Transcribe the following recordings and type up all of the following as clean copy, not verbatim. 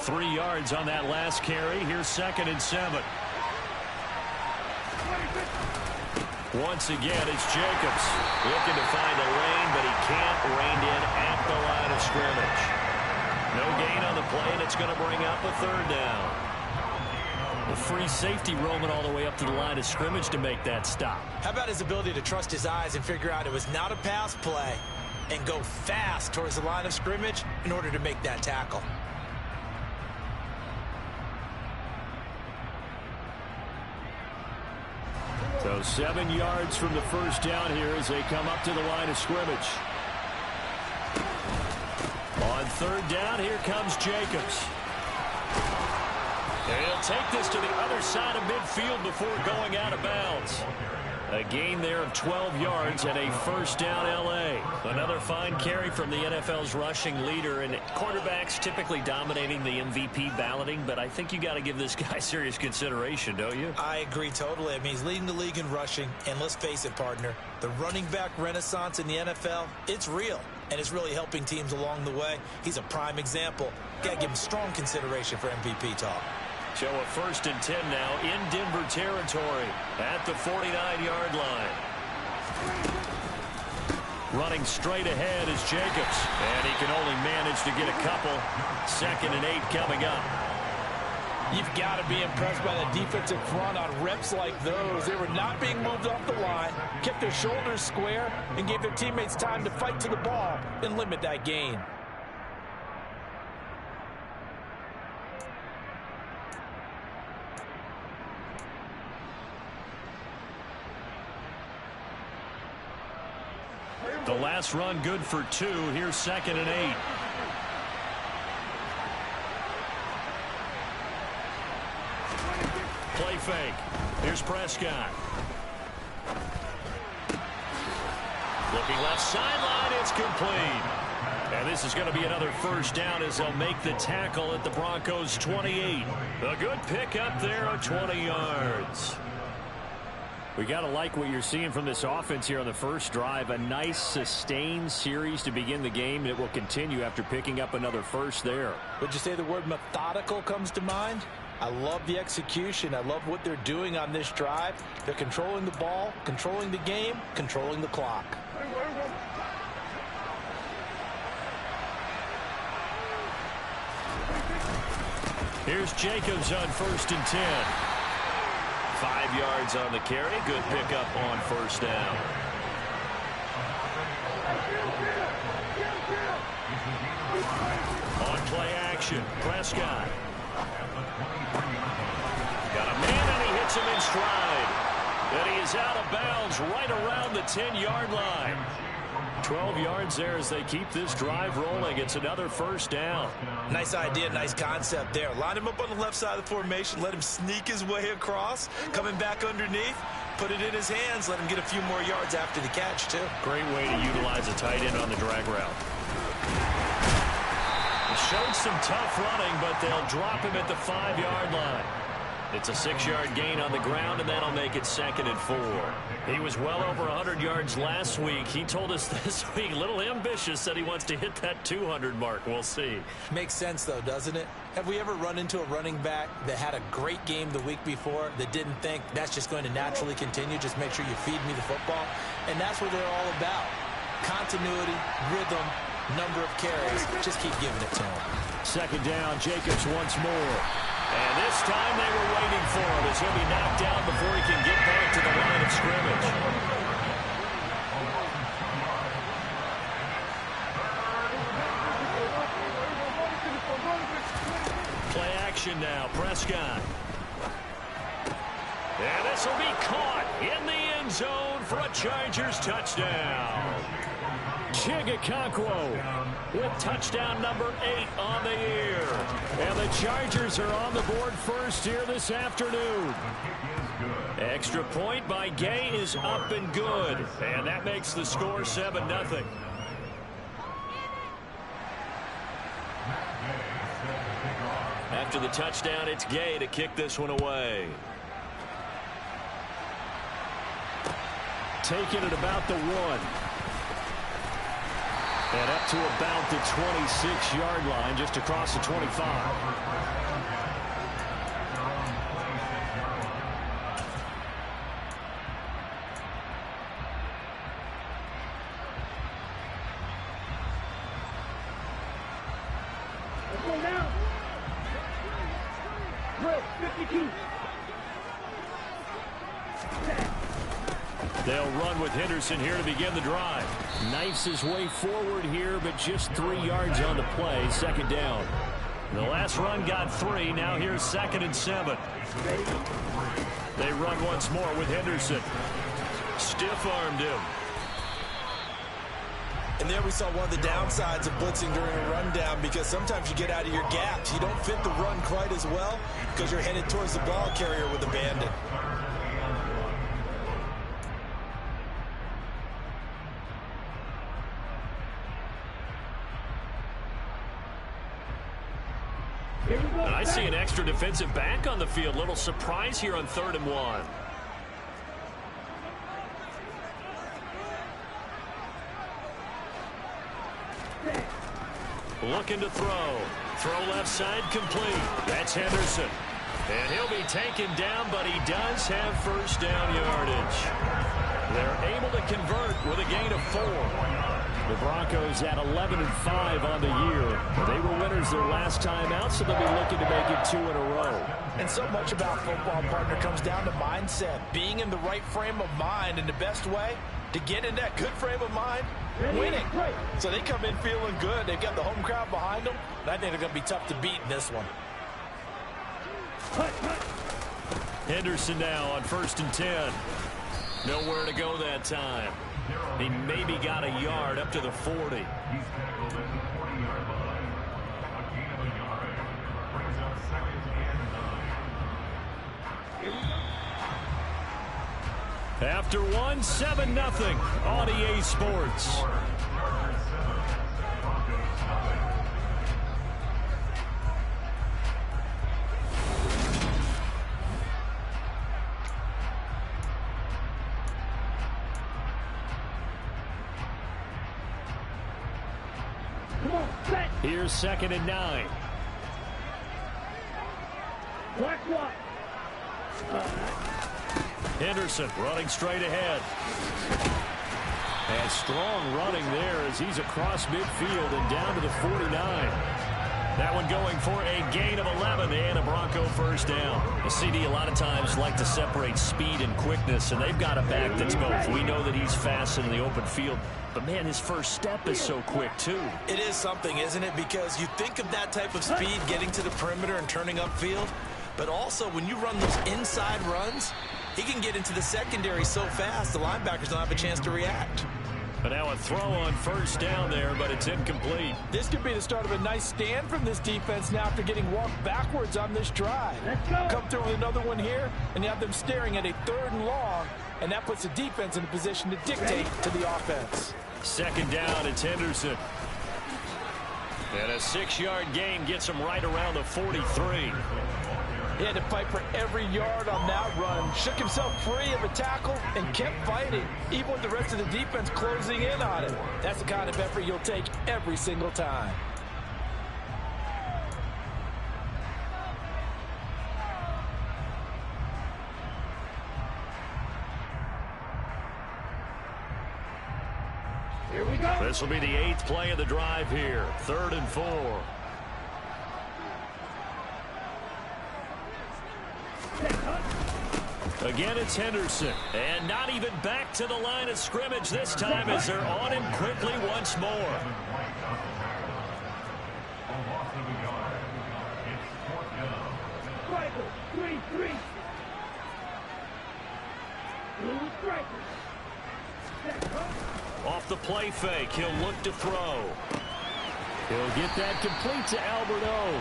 3 yards on that last carry. Here's 2nd and 7. Once again, it's Jacobs looking to find a lane, but he can't rein in at the line of scrimmage. No gain on the play, and it's going to bring up a 3rd down. The free safety roaming all the way up to the line of scrimmage to make that stop. How about his ability to trust his eyes and figure out it was not a pass play and go fast towards the line of scrimmage in order to make that tackle. So 7 yards from the first down here as they come up to the line of scrimmage. On 3rd down, here comes Jacobs. And he'll take this to the other side of midfield before going out of bounds. A gain there of 12 yards and a 1st down L.A. Another fine carry from the NFL's rushing leader, and quarterbacks typically dominating the MVP balloting, but I think you got to give this guy serious consideration, don't you? I agree totally. I mean, he's leading the league in rushing, and let's face it, partner, the running back renaissance in the NFL, it's real, and it's really helping teams along the way. He's a prime example. Got to give him strong consideration for MVP talk. So a 1st and 10 now in Denver territory at the 49-yard line. Running straight ahead is Jacobs, and he can only manage to get a couple. 2nd and 8 coming up. You've got to be impressed by the defensive front on reps like those. They were not being moved off the line, kept their shoulders square, and gave their teammates time to fight to the ball and limit that gain. The last run good for 2. Here's 2nd and 8. Play fake. Here's Prescott. Looking left sideline. It's complete. And this is going to be another 1st down as they'll make the tackle at the Broncos 28. A good pickup there of 20 yards. We got to like what you're seeing from this offense here on the first drive. A nice sustained series to begin the game. It will continue after picking up another 1st there. Would you say the word methodical comes to mind? I love the execution. I love what they're doing on this drive. They're controlling the ball, controlling the game, controlling the clock. Here's Jacobs on 1st and 10. 5 yards on the carry. Good pickup on 1st down. On play action, Prescott. Got a man and he hits him in stride. And he is out of bounds right around the 10-yard line. 12 yards there as they keep this drive rolling. It's another 1st down. Nice idea, nice concept there. Line him up on the left side of the formation. Let him sneak his way across. Coming back underneath. Put it in his hands. Let him get a few more yards after the catch, too. Great way to utilize a tight end on the drag route. He showed some tough running, but they'll drop him at the 5-yard line. It's a 6-yard gain on the ground, and that'll make it 2nd and 4. He was well over 100 yards last week. He told us this week, a little ambitious, said he wants to hit that 200 mark. We'll see. Makes sense, though, doesn't it? Have we ever run into a running back that had a great game the week before that didn't think that's just going to naturally continue? Just make sure you feed me the football. And that's what they're all about. Continuity, rhythm, number of carries. Just keep giving it to him. 2nd down, Jacobs once more. And this time they were waiting for him as he'll be knocked down before he can get back to the line of scrimmage. Play action now, Prescott. And this will be caught in the end zone for a Chargers touchdown. Chigakonkwo with touchdown number 8 on the year. And the Chargers are on the board first here this afternoon. Extra point by Gay is up and good. And that makes the score 7-0. After the touchdown, it's Gay to kick this one away. Taken at about the 1. And up to about the 26-yard line, just across the 25. They'll run with Henderson here to begin the drive. Knifes his way forward here, but just 3 yards on the play. Second down. The last run got 3. Now here's 2nd and 7. They run once more with Henderson. Stiff-armed him. And there we saw one of the downsides of blitzing during a rundown, because sometimes you get out of your gaps. You don't fit the run quite as well because you're headed towards the ball carrier with a bandit. And I see an extra defensive back on the field. Little surprise here on 3rd and 1. Looking to throw. Throw left side complete. That's Henderson. And he'll be taken down, but he does have first down yardage. They're able to convert with a gain of 4. The Broncos at 11-5 on the year. They were winners their last time out, so they'll be looking to make it 2 in a row. And so much about football, partner, comes down to mindset. Being in the right frame of mind, and the best way to get in that good frame of mind, winning. So they come in feeling good. They've got the home crowd behind them. And I think they're going to be tough to beat in this one. Henderson now on 1st and 10. Nowhere to go that time. He maybe got a yard up to the 40. After 1, 7-0 on EA Sports. Here's 2nd and 9. Henderson running straight ahead. And strong running there as he's across midfield and down to the 49. That one going for a gain of 11 and a Bronco first down. The CD a lot of times like to separate speed and quickness, and they've got a back that's both. We know that he's fast in the open field, but man, his first step is so quick too. It is something, isn't it? Because you think of that type of speed getting to the perimeter and turning upfield, but also when you run those inside runs, he can get into the secondary so fast the linebackers don't have a chance to react. But now a throw on first down there, but it's incomplete. This could be the start of a nice stand from this defense now after getting walked backwards on this drive. Come through with another one here, and you have them staring at a 3rd and long, and that puts the defense in a position to dictate to the offense. 2nd down, it's Henderson. And a 6-yard gain gets him right around the 43. He had to fight for every yard on that run. Shook himself free of a tackle and kept fighting, even with the rest of the defense closing in on him. That's the kind of effort you'll take every single time. Here we go. This will be the 8th play of the drive here. 3rd and 4. Again, it's Henderson. And not even back to the line of scrimmage this time as they're on him quickly once more. Off the play fake, he'll look to throw. He'll get that complete to Alberto.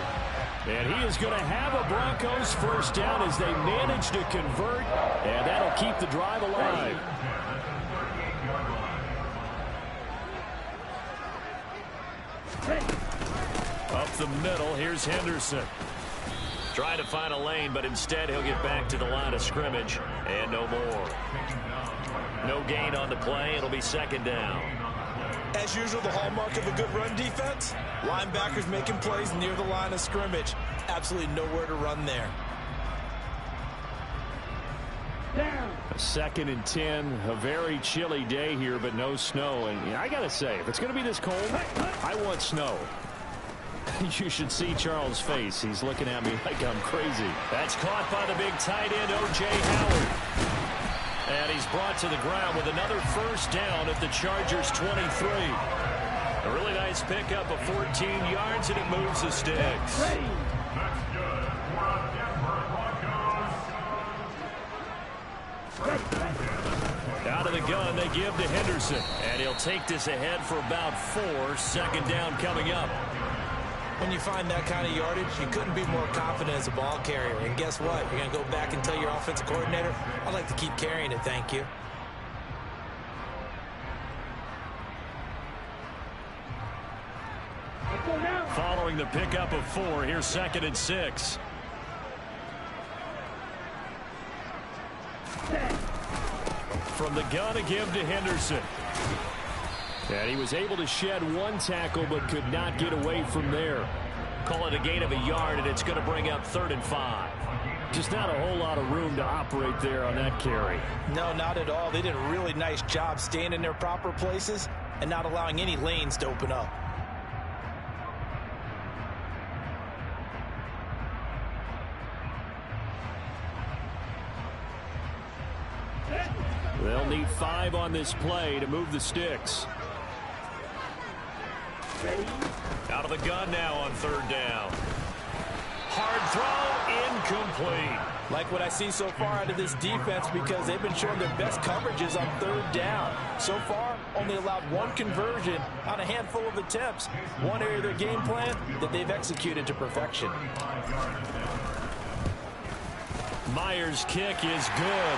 And he is going to have a Broncos first down as they manage to convert, and that'll keep the drive alive. Up the middle, here's Henderson. Trying to find a lane, but instead he'll get back to the line of scrimmage, and no more. No gain on the play. It'll be 2nd down. As usual, the hallmark of a good run defense, linebackers making plays near the line of scrimmage. Absolutely nowhere to run there. A 2nd and 10, a very chilly day here, but no snow. And I got to say, if it's going to be this cold, I want snow. You should see Charles' face. He's looking at me like I'm crazy. That's caught by the big tight end, O.J. Howard. And he's brought to the ground with another first down at the Chargers' 23. A really nice pickup of 14 yards, and it moves the sticks. Out of the gun, they give to Henderson. And he'll take this ahead for about 4. 2nd down coming up. When you find that kind of yardage, you couldn't be more confident as a ball carrier. And guess what? You're going to go back and tell your offensive coordinator, I'd like to keep carrying it, thank you. Following the pickup of 4, here's 2nd and 6. From the gun, a give to Henderson. And he was able to shed 1 tackle, but could not get away from there. Call it a gain of a yard, and it's going to bring up 3rd and 5. Just not a whole lot of room to operate there on that carry. No, not at all. They did a really nice job staying in their proper places and not allowing any lanes to open up. They'll need 5 on this play to move the sticks. Out of the gun now on 3rd down. Hard throw, incomplete. Like what I see so far out of this defense, because they've been showing their best coverages on 3rd down. So far, only allowed 1 conversion on a handful of attempts. One area of their game plan that they've executed to perfection. Myers' kick is good.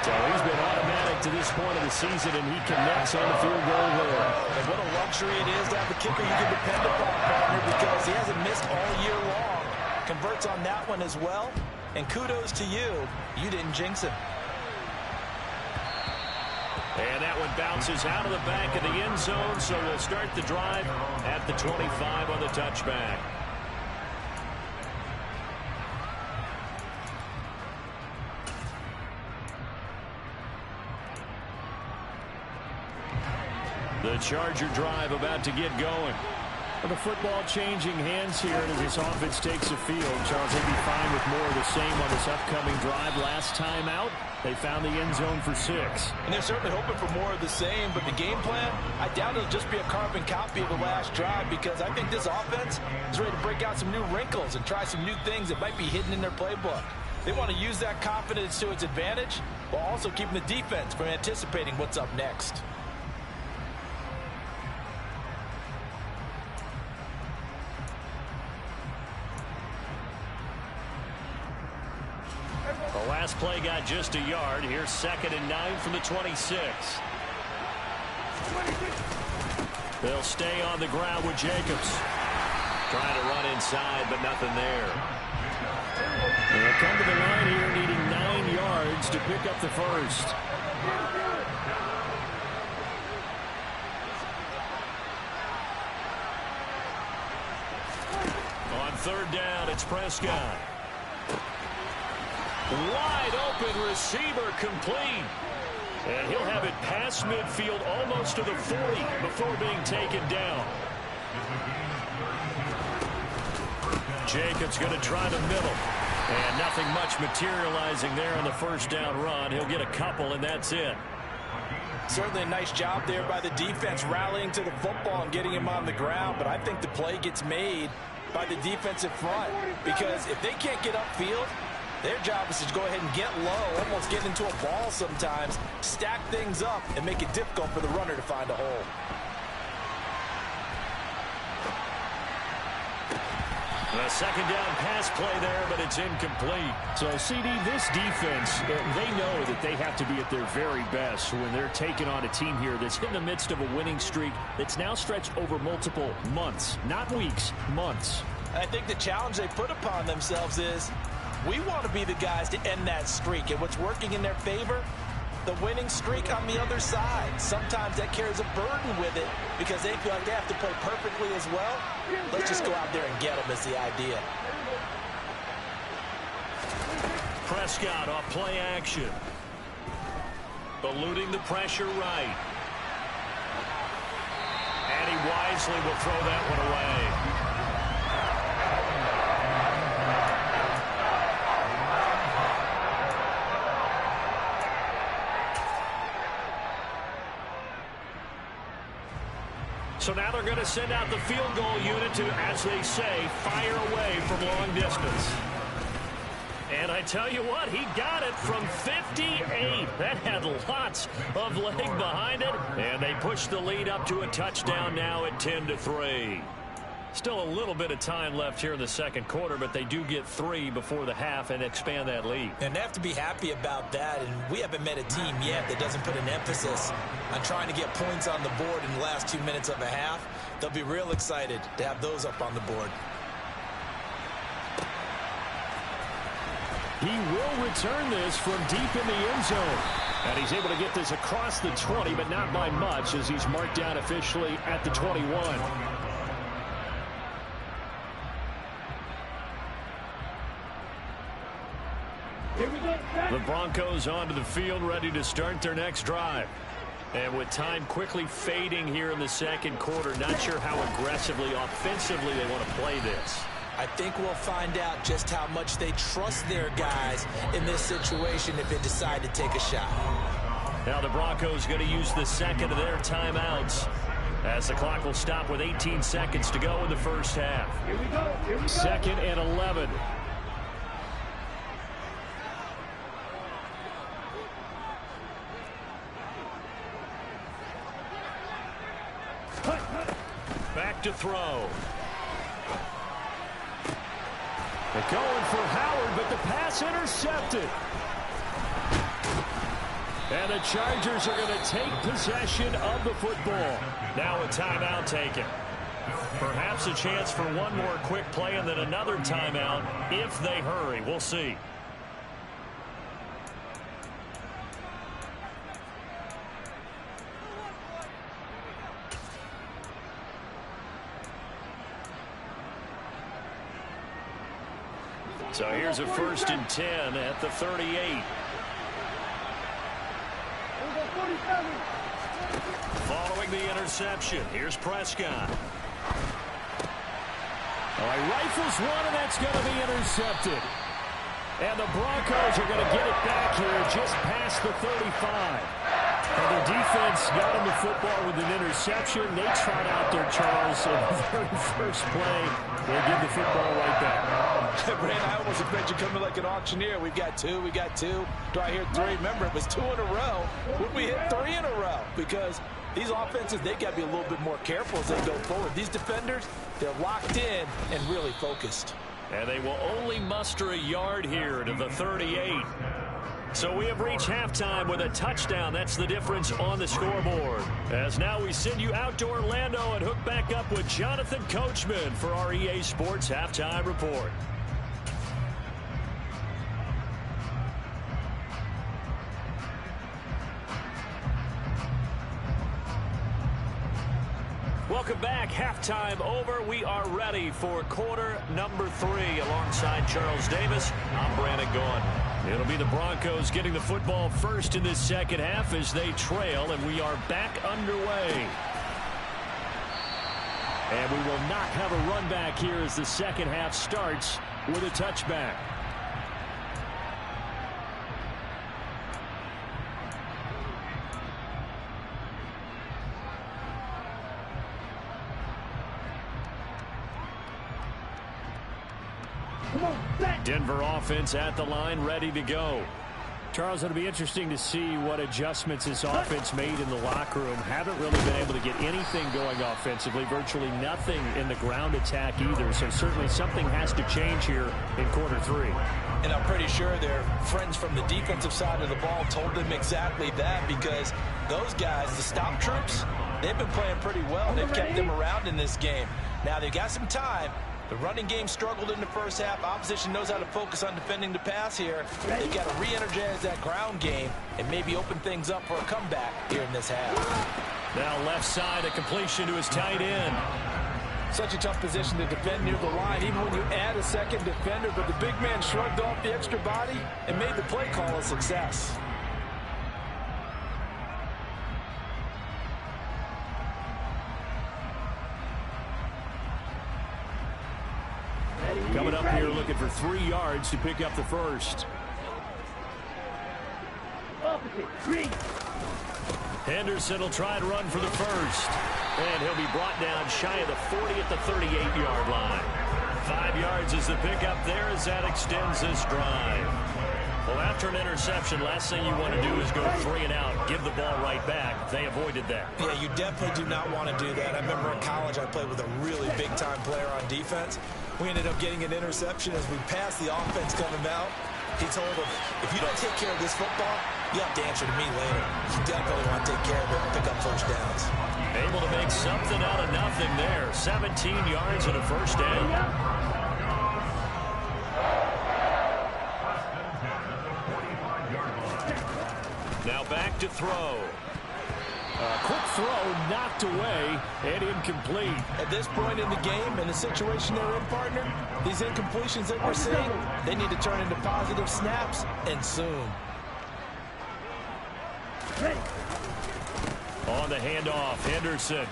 So he's been automatic to this point of the season, and he connects on the field goal there. And what a luxury it is to have a kicker you can depend upon, partner, because he hasn't missed all year long. Converts on that one as well. And kudos to you. You didn't jinx him. And that one bounces out of the back of the end zone, so we'll start the drive at the 25 on the touchback. The Charger drive about to get going. Well, the football changing hands here as this offense takes the field. Charles, will be fine with more of the same on this upcoming drive. Last time out, they found the end zone for 6. And they're certainly hoping for more of the same, but the game plan, I doubt it'll just be a carbon copy of the last drive, because I think this offense is ready to break out some new wrinkles and try some new things that might be hidden in their playbook. They want to use that confidence to its advantage, while also keeping the defense from anticipating what's up next. The last play got just a yard. Here's 2nd and 9 from the 26. They'll stay on the ground with Jacobs. Trying to run inside, but nothing there. They'll come to the line here, needing 9 yards to pick up the first. On 3rd down, it's Prescott. Wide open receiver, complete. And he'll have it past midfield almost to the 40 before being taken down. Jacobs going to try the middle. And nothing much materializing there on the first down run. He'll get a couple, and that's it. Certainly a nice job there by the defense rallying to the football and getting him on the ground. But I think the play gets made by the defensive front, because if they can't get upfield, their job is to go ahead and get low, almost get into a ball sometimes, stack things up, and make it difficult for the runner to find a hole. A 2nd down pass play there, but it's incomplete. So, CD, this defense, they know that they have to be at their very best when they're taking on a team here that's in the midst of a winning streak that's now stretched over multiple months, not weeks, months. And I think the challenge they put upon themselves is, we want to be the guys to end that streak. And what's working in their favor, the winning streak on the other side. Sometimes that carries a burden with it because they feel like they have to play perfectly as well. Let's just go out there and get them is the idea. Prescott off play action. Eluding the pressure right. And he wisely will throw that one away. So now they're going to send out the field goal unit to, as they say, fire away from long distance. And I tell you what, he got it from 58. That had lots of leg behind it. And they push the lead up to a touchdown now at 10-3. Still a little bit of time left here in the second quarter, but they do get 3 before the half and expand that lead. And they have to be happy about that. And we haven't met a team yet that doesn't put an emphasis on trying to get points on the board in the last 2 minutes of a half. They'll be real excited to have those up on the board. He will return this from deep in the end zone. And he's able to get this across the 20, but not by much as he's marked down officially at the 21. The Broncos onto the field, ready to start their next drive. And with time quickly fading here in the second quarter, not sure how aggressively, offensively they want to play this. I think we'll find out just how much they trust their guys in this situation if they decide to take a shot. Now the Broncos going to use the second of their timeouts as the clock will stop with 18 seconds to go in the first half. Here we go. Second and 11. Back to throw. They're going for Howard, but the pass intercepted. And the Chargers are going to take possession of the football. Now a timeout taken. Perhaps a chance for one more quick play and then another timeout if they hurry. We'll see. So here's a 1st and 10 at the 38. Following the interception, here's Prescott. Oh, he rifles one, and that's going to be intercepted. And the Broncos are going to get it back here just past the 35. And their defense got him the football with an interception. They trot out there, Charles, in the very first play. They give the football right back. Brand, I almost expect you coming like an auctioneer. We've got 2, we got 2. Do I hear 3? Remember, it was 2 in a row. Would we hit 3 in a row? Because these offenses, they got to be a little bit more careful as they go forward. These defenders, they're locked in and really focused. And they will only muster a yard here to the 38. So we have reached halftime with a touchdown. That's the difference on the scoreboard. As now we send you out to Orlando and hook back up with Jonathan Coachman for our EA Sports Halftime Report. Welcome back. Halftime over. We are ready for quarter number 3 alongside Charles Davis. I'm Brandon Gaughan. It'll be the Broncos getting the football first in this second half as they trail, and we are back underway. And we will not have a run back here as the second half starts with a touchback. Denver offense at the line, ready to go. Charles, it'll be interesting to see what adjustments this offense made in the locker room. Haven't really been able to get anything going offensively, virtually nothing in the ground attack either. So certainly something has to change here in quarter 3. And I'm pretty sure their friends from the defensive side of the ball told them exactly that, because those guys, the stop troops, they've been playing pretty well. They've kept them around in this game. Now they've got some time, The running game struggled in the first half. Opposition knows how to focus on defending the pass here. They've got to re-energize that ground game and maybe open things up for a comeback here in this half. Now left side, a completion to his tight end. Such a tough position to defend near the line, even when you add a second defender, but the big man shrugged off the extra body and made the play call a success. Coming up here looking for 3 yards to pick up the first. Henderson will try and run for the first. And he'll be brought down shy of the 40 at the 38-yard line. 5 yards is the pickup there as that extends this drive. Well, after an interception, last thing you want to do is go 3 and out, give the ball right back. They avoided that. Yeah, you definitely do not want to do that. I remember in college I played with a really big-time player on defense. We ended up getting an interception as we passed the offense coming out. He told him, if you don't take care of this football, you have to answer to me later. You definitely want to take care of it and pick up first downs. Able to make something out of nothing there. 17 yards and a first down. Now back to throw. Quick throw knocked away and incomplete. At this point in the game and the situation they're in, partner, these incompletions that we're seeing, they need to turn into positive snaps, and soon. On the handoff, Henderson.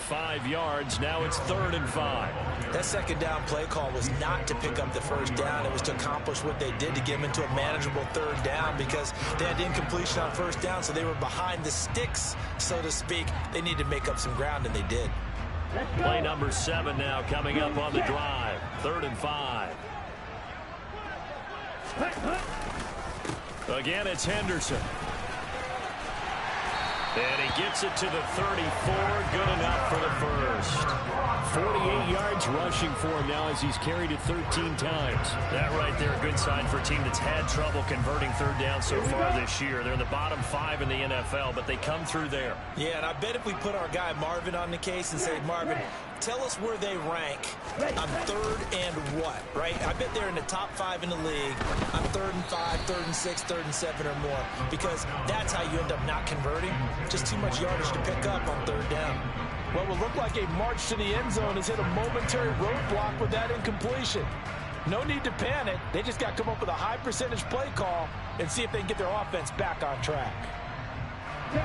5 yards. Now it's 3rd and 5. That second down play call was not to pick up the first down. It was to accomplish what they did to get them into a manageable 3rd down because they had incompletion on first down, so they were behind the sticks, so to speak. They needed to make up some ground, and they did. Play number 7 now coming up on the drive. 3rd and 5. Again, it's Henderson. And he gets it to the 34. Good enough for the first. 48 yards rushing for him now as he's carried it 13 times. That right there, a good sign for a team that's had trouble converting 3rd down so far this year. They're in the bottom 5 in the NFL, but they come through there. Yeah, and I bet if we put our guy Marvin on the case and say, Marvin, tell us where they rank on 3rd and what, right? I bet they're in the top 5 in the league on 3rd and 5, 3rd and 6, 3rd and 7 or more, because that's how you end up not converting. Just too much yardage to pick up on 3rd down. What will look like a march to the end zone has hit a momentary roadblock with that incompletion. No need to panic. They just got to come up with a high percentage play call and see if they can get their offense back on track.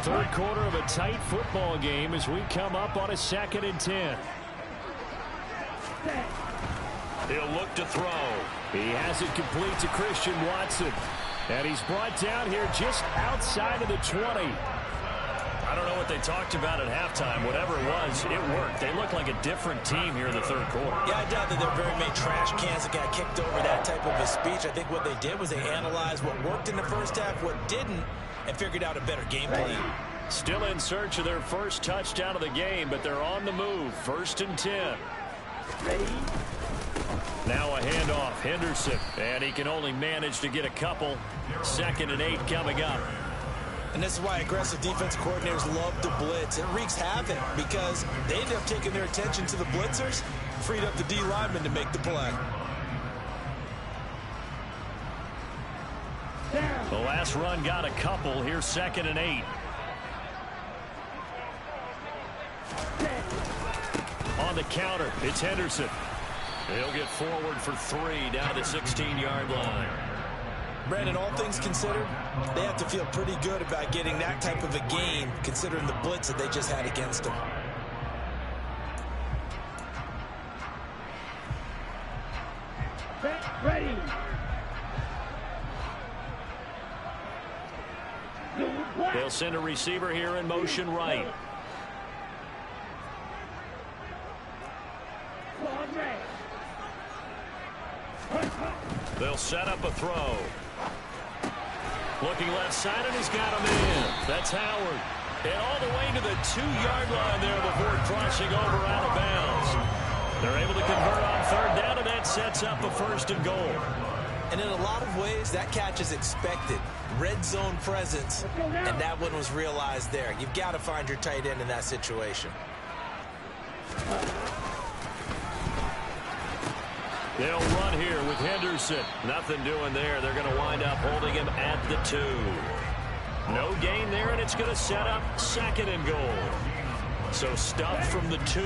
3rd quarter of a tight football game as we come up on a 2nd and 10. He'll look to throw. He has it complete to Christian Watson. And he's brought down here just outside of the 20. I don't know what they talked about at halftime. Whatever it was, it worked. They look like a different team here in the 3rd quarter. Yeah, I doubt that there are very many trash cans that got kicked over that type of a speech. I think what they did was they analyzed what worked in the first half, what didn't, and figured out a better game plan. Still in search of their first touchdown of the game, but they're on the move. 1st and 10. Now a handoff, Henderson, and he can only manage to get a couple. 2nd and 8 coming up. And this is why aggressive defensive coordinators love to blitz. It wreaks havoc because they end up taking their attention to the blitzers, freed up the D lineman to make the play. The last run got a couple. Here's 2nd and 8. On the counter, it's Henderson. He'll get forward for 3 down to the 16-yard line. Brandon, all things considered, they have to feel pretty good about getting that type of a gain, considering the blitz that they just had against them. Ready. They'll send a receiver here in motion right. They'll set up a throw. Looking left side, and he's got him in. That's Howard. And all the way to the 2-yard line there before crossing over out of bounds. They're able to convert on 3rd down, and that sets up a 1st and goal. And in a lot of ways, that catch is expected. Red zone presence, and that one was realized there. You've got to find your tight end in that situation. They'll run here with Henderson. Nothing doing there. They're going to wind up holding him at the 2. No gain there, and it's going to set up 2nd and goal. So stuff from the 2.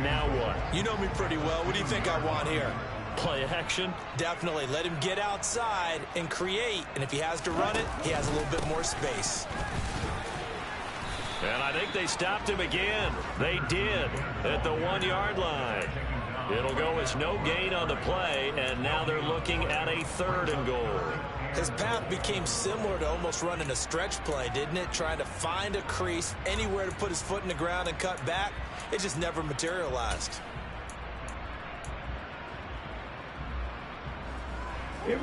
Now what? You know me pretty well. What do you think I want here? Play action? Definitely. Let him get outside and create. And if he has to run it, he has a little bit more space. And I think they stopped him again. They did at the 1-yard line. It'll go as no gain on the play, and now they're looking at a 3rd and goal. His path became similar to almost running a stretch play, didn't it? Trying to find a crease, anywhere to put his foot in the ground and cut back. It just never materialized.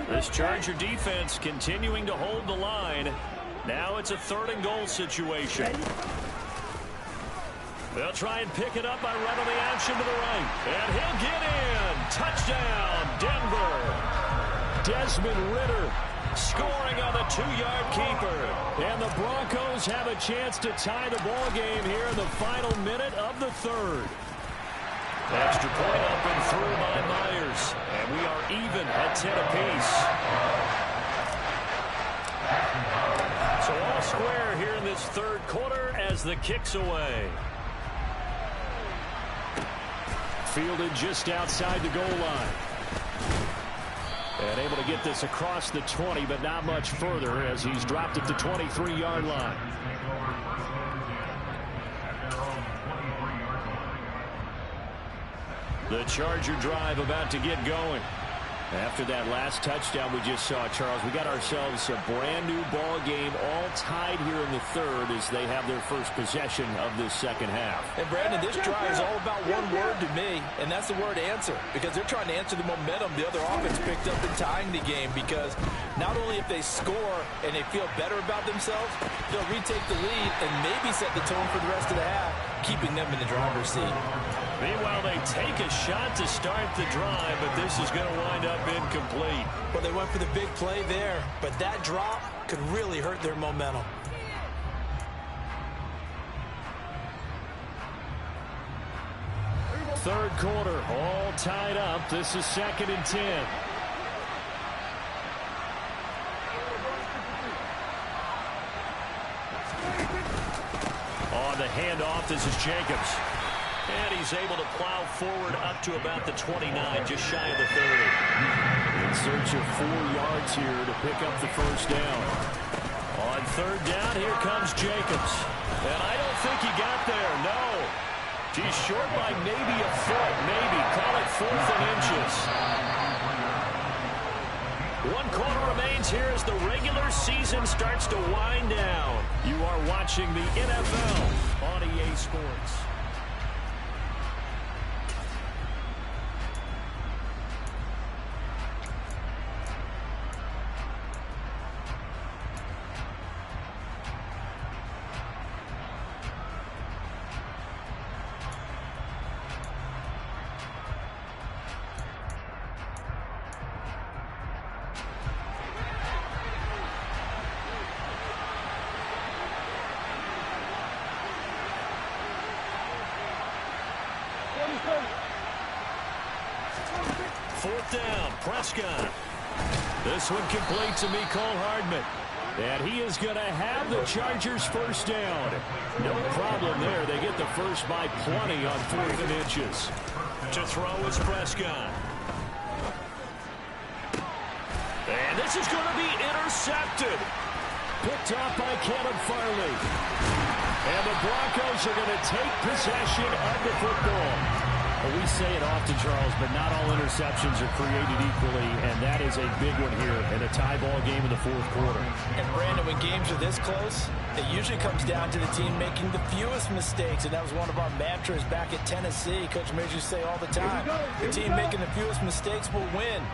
This Charger defense continuing to hold the line. Now it's a 3rd and goal situation. They'll try and pick it up by running the action to the right. And he'll get in. Touchdown, Denver. Desmond Ridder scoring on the 2-yard keeper. And the Broncos have a chance to tie the ball game here in the final minute of the 3rd. Extra point up and through by Myers. And we are even at 10 apiece. So all square here in this 3rd quarter as the kick's away. Fielded just outside the goal line. And able to get this across the 20, but not much further as he's dropped at the 23-yard line. The Charger drive about to get going. After that last touchdown we just saw, Charles, we got ourselves a brand new ball game, all tied here in the 3rd as they have their first possession of this 2nd half. And Brandon, this drive is all about one word to me, and that's the word answer, because they're trying to answer the momentum the other offense picked up in tying the game, because not only if they score and they feel better about themselves, they'll retake the lead and maybe set the tone for the rest of the half, keeping them in the driver's seat. Meanwhile, they take a shot to start the drive, but this is going to wind up incomplete. Well, they went for the big play there, but that drop could really hurt their momentum. Third quarter, all tied up. This is 2nd and 10. On the handoff, this is Jacobs. And he's able to plow forward up to about the 29, just shy of the 30. In search of 4 yards here to pick up the first down. On 3rd down, here comes Jacobs. And I don't think he got there, no. He's short by maybe a foot, maybe. Call it 4th and inches. 1 quarter remains here as the regular season starts to wind down. You are watching the NFL on EA Sports. Fourth down, Prescott. This one complete to Mecole Hardman. And he is going to have the Chargers first down. No problem there. They get the first by plenty on 4th and inches. To throw is Prescott. And this is going to be intercepted. Picked off by Caleb Farley. And the Broncos are going to take possession of the football. Well, we say it often, Charles, but not all interceptions are created equally, and that is a big one here in a tie ball game in the 4th quarter. And, Brandon, when games are this close, it usually comes down to the team making the fewest mistakes, and that was one of our mantras back at Tennessee. Coach Major used to say all the time, the team making the fewest mistakes will win.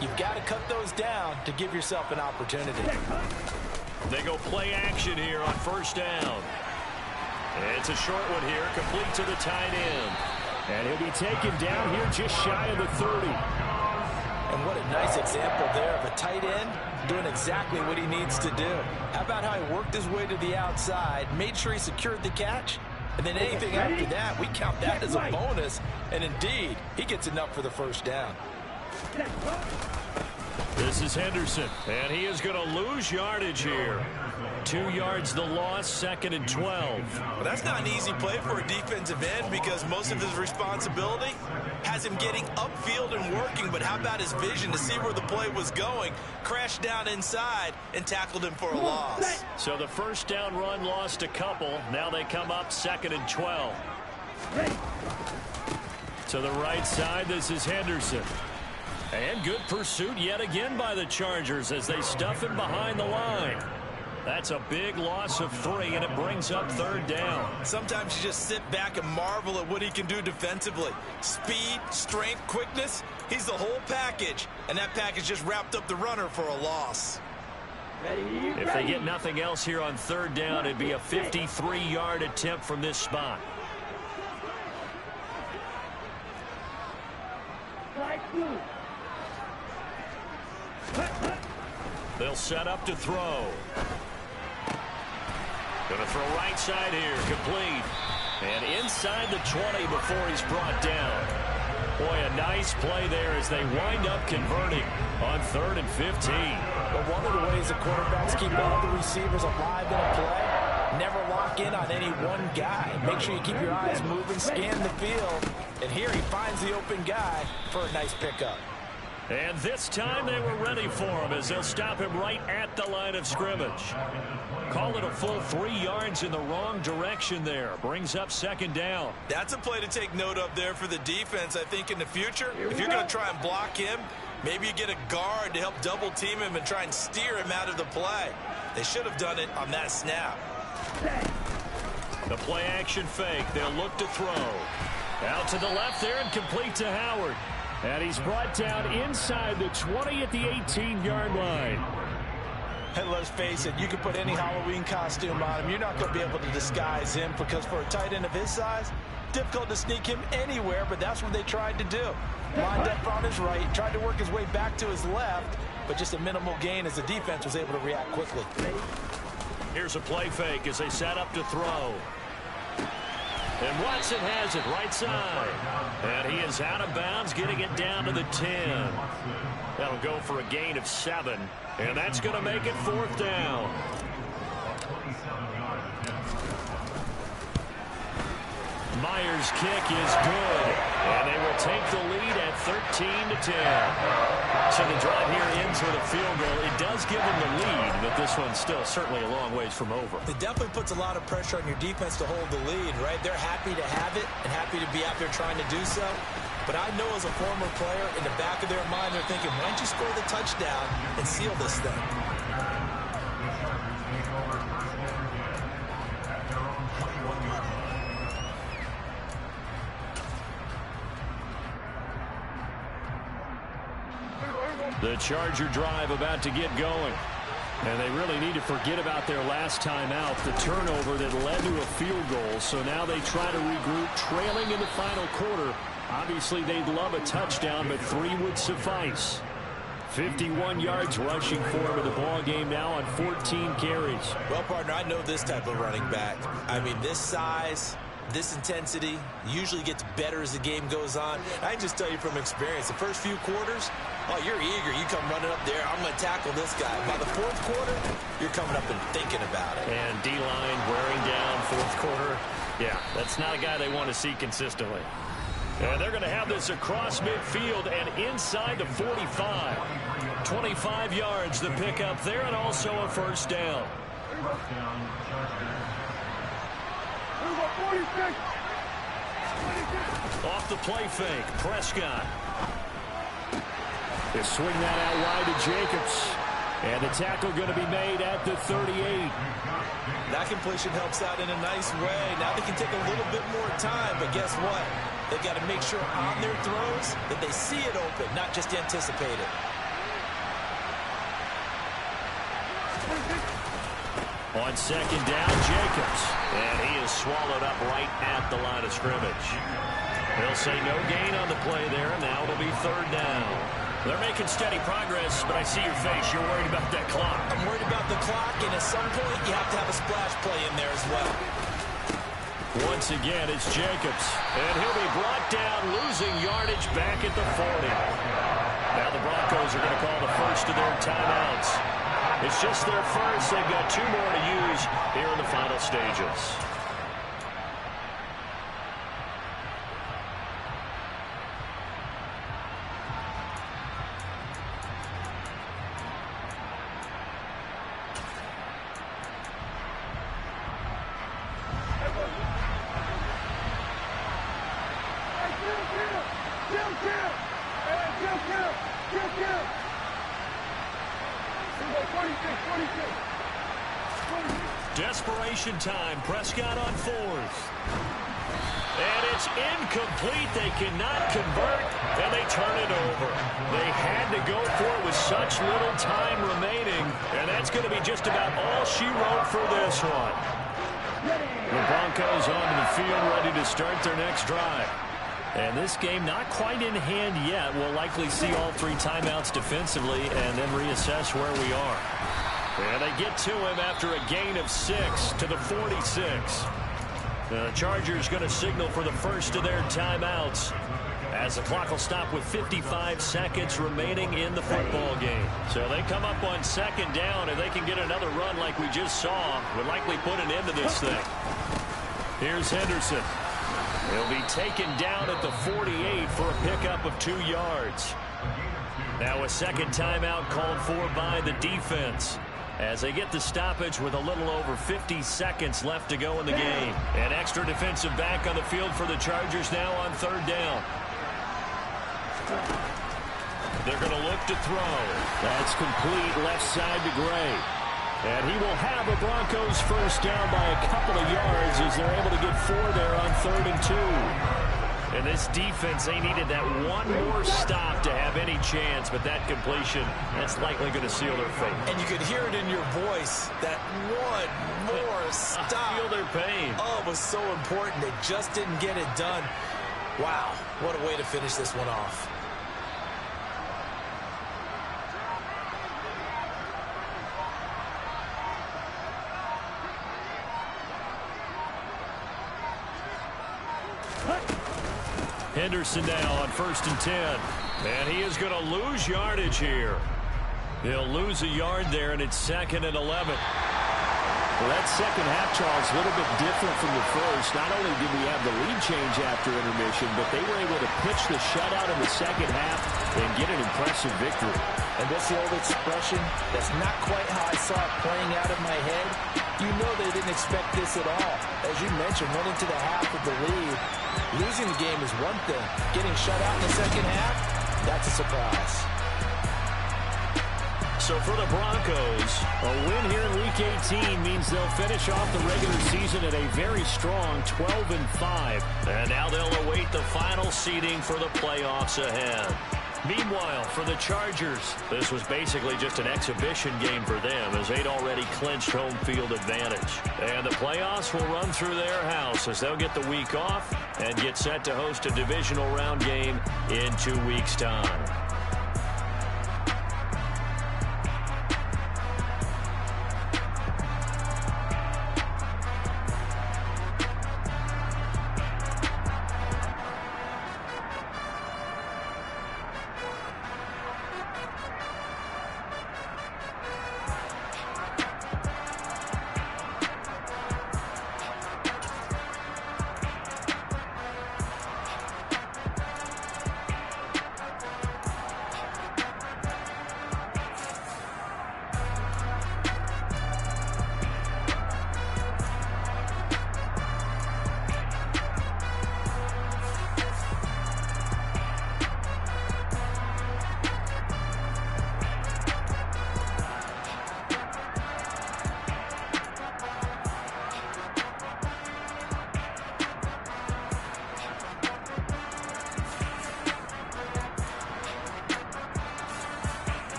You've got to cut those down to give yourself an opportunity. They go play action here on 1st down. It's a short one here, complete to the tight end. And he'll be taken down here just shy of the 30. And what a nice example there of a tight end doing exactly what he needs to do. How about how he worked his way to the outside, made sure he secured the catch, and then anything after that, we count that as a bonus. And indeed, he gets enough for the first down. This is Henderson, and he is going to lose yardage here. 2 yards the loss, 2nd and 12. Well, that's not an easy play for a defensive end because most of his responsibility has him getting upfield and working, but how about his vision to see where the play was going, crashed down inside, and tackled him for a loss. So the first down run lost a couple. Now they come up 2nd and 12. To the right side, this is Henderson. And good pursuit yet again by the Chargers as they stuff him behind the line. That's a big loss of 3, and it brings up 3rd down. Sometimes you just sit back and marvel at what he can do defensively. Speed, strength, quickness, he's the whole package. And that package just wrapped up the runner for a loss. If they get nothing else here on 3rd down, it'd be a 53-yard attempt from this spot. They'll set up to throw. Going to throw right side here, complete. And inside the 20 before he's brought down. Boy, a nice play there as they wind up converting on 3rd and 15. But one of the ways the quarterbacks keep all the receivers alive in a play, never lock in on any one guy. Make sure you keep your eyes moving, scan the field. And here he finds the open guy for a nice pickup. And this time they were ready for him as they'll stop him right at the line of scrimmage. Call it a full 3 yards in the wrong direction there. Brings up 2nd down. That's a play to take note of there for the defense, I think, in the future. If you're going to try and block him, maybe you get a guard to help double team him and try and steer him out of the play. They should have done it on that snap. The play action fake. They'll look to throw. Out to the left there and complete to Howard. And he's brought down inside the 20 at the 18-yard line. And let's face it, you can put any Halloween costume on him. You're not going to be able to disguise him because for a tight end of his size, difficult to sneak him anywhere, but that's what they tried to do. Lined up on his right, tried to work his way back to his left, but just a minimal gain as the defense was able to react quickly. Here's a play fake as they set up to throw. And Watson has it right side. And he is out of bounds, getting it down to the 10. That'll go for a gain of 7. And that's going to make it 4th down. Myers' kick is good. And they will take the lead at 13-10. So the drive here ends with a field goal. It does give them the lead, but this one's still certainly a long ways from over. It definitely puts a lot of pressure on your defense to hold the lead, right? They're happy to have it and happy to be out there trying to do so. But I know as a former player, in the back of their mind, they're thinking, why don't you score the touchdown and seal this thing? The Charger drive about to get going. And they really need to forget about their last time out, the turnover that led to a field goal. So now they try to regroup, trailing in the final quarter. Obviously, they'd love a touchdown, but 3 would suffice. 51 yards rushing for him in the ball game now on 14 carries. Well, partner, I know this type of running back. I mean, this size, this intensity usually gets better as the game goes on. I can just tell you from experience, the first few quarters, oh, you're eager. You come running up there. I'm going to tackle this guy. By the 4th quarter, you're coming up and thinking about it. And D-line wearing down 4th quarter. Yeah, that's not a guy they want to see consistently. And they're going to have this across midfield and inside the 45. 25 yards the pickup there and also a 1st down. Off the play fake, Prescott. They swing that out wide to Jacobs. And the tackle going to be made at the 38. That completion helps out in a nice way. Now they can take a little bit more time, but guess what? They've got to make sure on their throws that they see it open, not just anticipate it. On 2nd down, Jacobs. And he is swallowed up right at the line of scrimmage. They'll say no gain on the play there, and now it'll be 3rd down. They're making steady progress, but I see your face. You're worried about that clock. I'm worried about the clock, and at some point, you have to have a splash play in there as well. Once again, it's Jacobs. And he'll be brought down, losing yardage back at the 40. Now the Broncos are going to call the first of their timeouts. It's just their first. They've got 2 more to use here in the final stages. Desperation time. Prescott on 4th. And it's incomplete. They cannot convert, and they turn it over. They had to go for it with such little time remaining, and that's going to be just about all she wrote for this one. The Broncos onto the field, ready to start their next drive. And this game not quite in hand yet. We'll likely see all 3 timeouts defensively and then reassess where we are. And they get to him after a gain of 6 to the 46. The Chargers going to signal for the first of their timeouts as the clock will stop with 55 seconds remaining in the football game. So they come up on 2nd down, and they can get another run like we just saw. Would likely put an end to this thing. Here's Henderson. He'll be taken down at the 48 for a pickup of 2 yards. Now a second timeout called for by the defense as they get the stoppage with a little over 50 seconds left to go in the game. An extra defensive back on the field for the Chargers now on 3rd down. They're going to look to throw. That's complete left side to Gray. And he will have a Broncos first down by a couple of yards as they're able to get 4 there on 3rd and 2. And this defense, they needed that one more stop to have any chance, but that completion, that's likely going to seal their fate. And you could hear it in your voice, that one more stop. I feel their pain. Oh, it was so important. They just didn't get it done. Wow, what a way to finish this one off. Henderson now on 1st and 10. And he is going to lose yardage here. He'll lose a yard there, and it's 2nd and 11. Well, that second half, Charles, a little bit different from the first. Not only did we have the lead change after intermission, but they were able to pitch the shutout in the second half and get an impressive victory. And what's the old expression? That's not quite how I saw it playing out in my head. You know they didn't expect this at all. As you mentioned, went into the half with the lead. Losing the game is one thing. Getting shut out in the second half, that's a surprise. So for the Broncos, a win here in Week 18 means they'll finish off the regular season at a very strong 12-5. And now they'll await the final seeding for the playoffs ahead. Meanwhile, for the Chargers, this was basically just an exhibition game for them as they'd already clinched home field advantage. And the playoffs will run through their house as they'll get the week off and get set to host a divisional round game in 2 weeks' time.